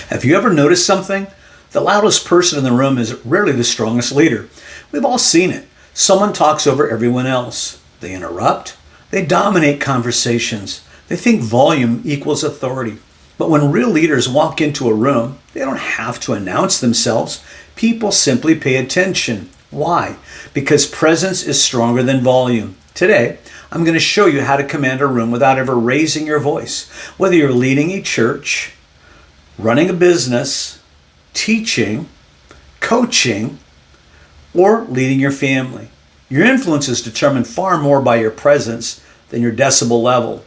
Have you ever noticed something? The loudest person in the room is rarely the strongest leader. We've all seen it. Someone talks over everyone else. They interrupt. They dominate conversations. They think volume equals authority. But when real leaders walk into a room, they don't have to announce themselves. People simply pay attention. Why? Because presence is stronger than volume. Today, I'm going to show you how to command a room without ever raising your voice. Whether you're leading a church, running a business, teaching, coaching, or leading your family. Your influence is determined far more by your presence than your decibel level.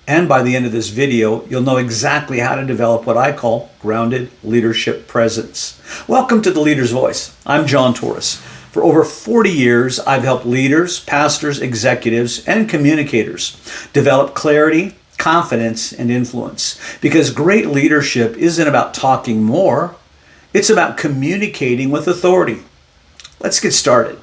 And by the end of this video, you'll know exactly how to develop what I call grounded leadership presence. Welcome to The Leader's Voice. I'm John Torres. For over 40 years, I've helped leaders, pastors, executives, and communicators develop clarity, confidence, and influence. Because great leadership isn't about talking more, it's about communicating with authority. Let's get started.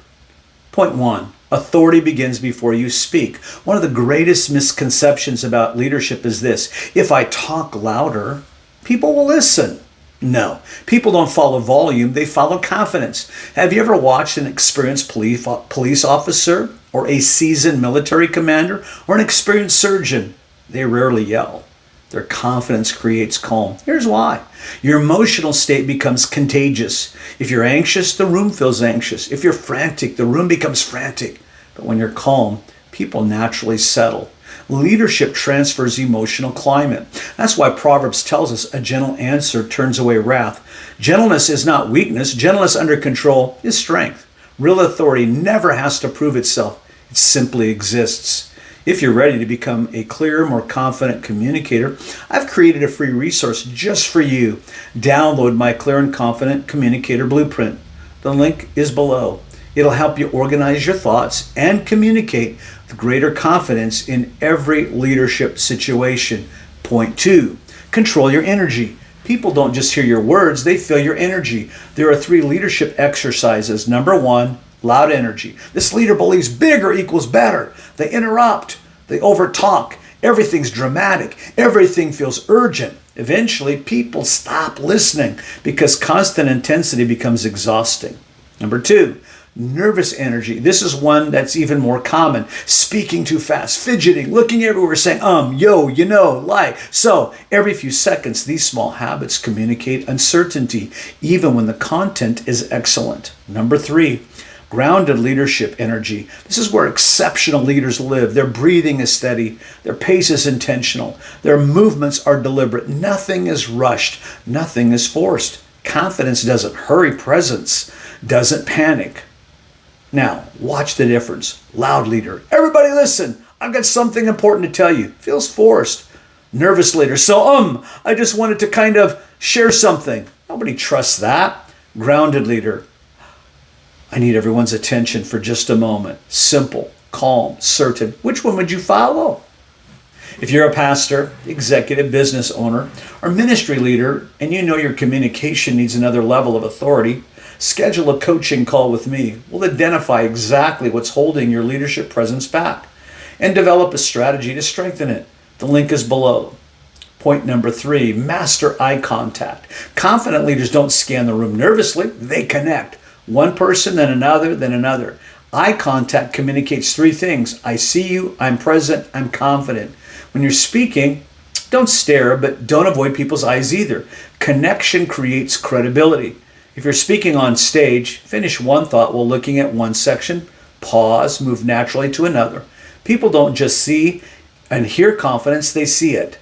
Point 1. Authority begins before you speak. One of the greatest misconceptions about leadership is this: if I talk louder, people will listen. No, people don't follow volume, they follow confidence. Have you ever watched an experienced police officer or a seasoned military commander or an experienced surgeon? They rarely yell. Their confidence creates calm. Here's why. Your emotional state becomes contagious. If you're anxious, the room feels anxious. If you're frantic, the room becomes frantic. But when you're calm, people naturally settle. Leadership transfers emotional climate. That's why Proverbs tells us a gentle answer turns away wrath. Gentleness is not weakness. Gentleness under control is strength. Real authority never has to prove itself. It simply exists. If you're ready to become a clearer, more confident communicator, I've created a free resource just for you. Download my Clear and Confident Communicator Blueprint. The link is below. It'll help you organize your thoughts and communicate with greater confidence in every leadership situation. Point 2, control your energy. People don't just hear your words, they feel your energy. There are 3 leadership exercises. Number 1, loud energy. This leader believes bigger equals better. They interrupt. They overtalk. Everything's dramatic. Everything feels urgent. Eventually, people stop listening because constant intensity becomes exhausting. Number 2, nervous energy. This is one that's even more common. Speaking too fast, fidgeting, looking everywhere, saying, yo, you know, like. So every few seconds, these small habits communicate uncertainty, even when the content is excellent. Number 3, grounded leadership energy. This is where exceptional leaders live. Their breathing is steady. Their pace is intentional. Their movements are deliberate. Nothing is rushed. Nothing is forced. Confidence doesn't hurry. Presence doesn't panic. Now, watch the difference. Loud leader. Everybody listen. I've got something important to tell you. Feels forced. Nervous leader. So, I just wanted to kind of share something. Nobody trusts that. Grounded leader. I need everyone's attention for just a moment. Simple, calm, certain. Which one would you follow? If you're a pastor, executive, business owner, or ministry leader, and you know your communication needs another level of authority, schedule a coaching call with me. We'll identify exactly what's holding your leadership presence back and develop a strategy to strengthen it. The link is below. Point number 3, master eye contact. Confident leaders don't scan the room nervously. They connect. One person, then another, then another. Eye contact communicates 3 things. I see you, I'm present, I'm confident. When you're speaking, don't stare, but don't avoid people's eyes either. Connection creates credibility. If you're speaking on stage, finish one thought while looking at one section, pause, move naturally to another. People don't just see and hear confidence, they see it.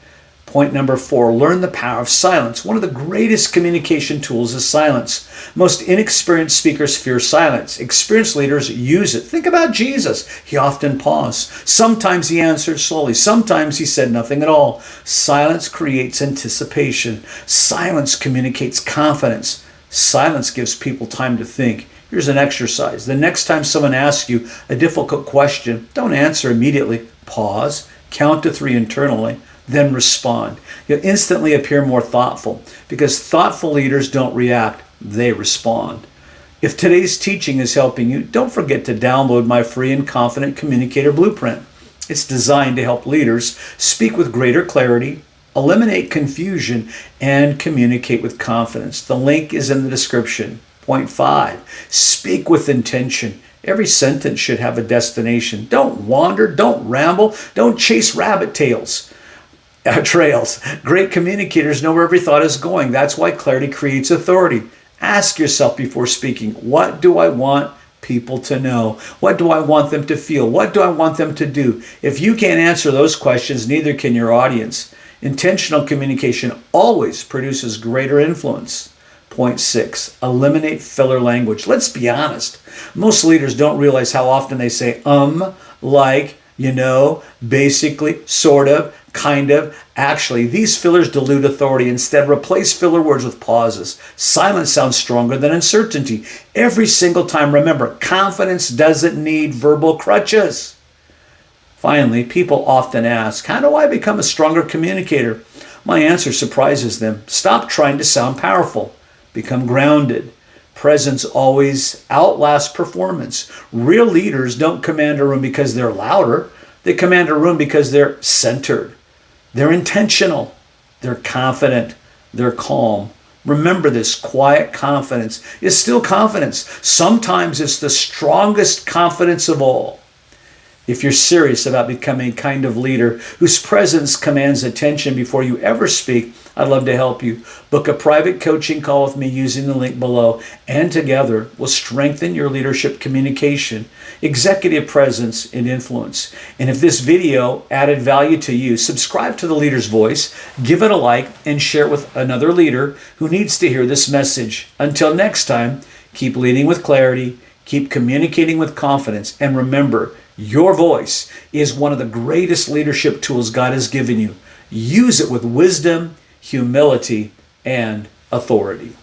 Point number 4, learn the power of silence. One of the greatest communication tools is silence. Most inexperienced speakers fear silence. Experienced leaders use it. Think about Jesus. He often paused. Sometimes he answered slowly. Sometimes he said nothing at all. Silence creates anticipation. Silence communicates confidence. Silence gives people time to think. Here's an exercise. The next time someone asks you a difficult question, don't answer immediately. Pause, count to 3 internally, then respond. You'll instantly appear more thoughtful because thoughtful leaders don't react, they respond. If today's teaching is helping you, don't forget to download my free and confident communicator blueprint. It's designed to help leaders speak with greater clarity, eliminate confusion, and communicate with confidence. The link is in the description. Point 5, speak with intention. Every sentence should have a destination. Don't wander, don't ramble, don't chase rabbit trails. Great communicators know where every thought is going. That's why clarity creates authority. Ask yourself before speaking, what do I want people to know? What do I want them to feel? What do I want them to do? If you can't answer those questions, neither can your audience. Intentional communication always produces greater influence. Point 6, eliminate filler language. Let's be honest. Most leaders don't realize how often they say like, basically, sort of, kind of. Actually, these fillers dilute authority. Instead, replace filler words with pauses. Silence sounds stronger than uncertainty. Every single time, remember, confidence doesn't need verbal crutches. Finally, people often ask, how do I become a stronger communicator? My answer surprises them. Stop trying to sound powerful. Become grounded. Presence always outlasts performance. Real leaders don't command a room because they're louder. They command a room because they're centered. They're intentional. They're confident. They're calm. Remember this, quiet confidence is still confidence. Sometimes it's the strongest confidence of all. If you're serious about becoming a kind of leader whose presence commands attention before you ever speak, I'd love to help you. Book a private coaching call with me using the link below, and together we'll strengthen your leadership communication, executive presence, and influence. And if this video added value to you, subscribe to The Leader's Voice, give it a like, and share it with another leader who needs to hear this message. Until next time, keep leading with clarity, keep communicating with confidence, and remember, your voice is one of the greatest leadership tools God has given you. Use it with wisdom, humility, and authority.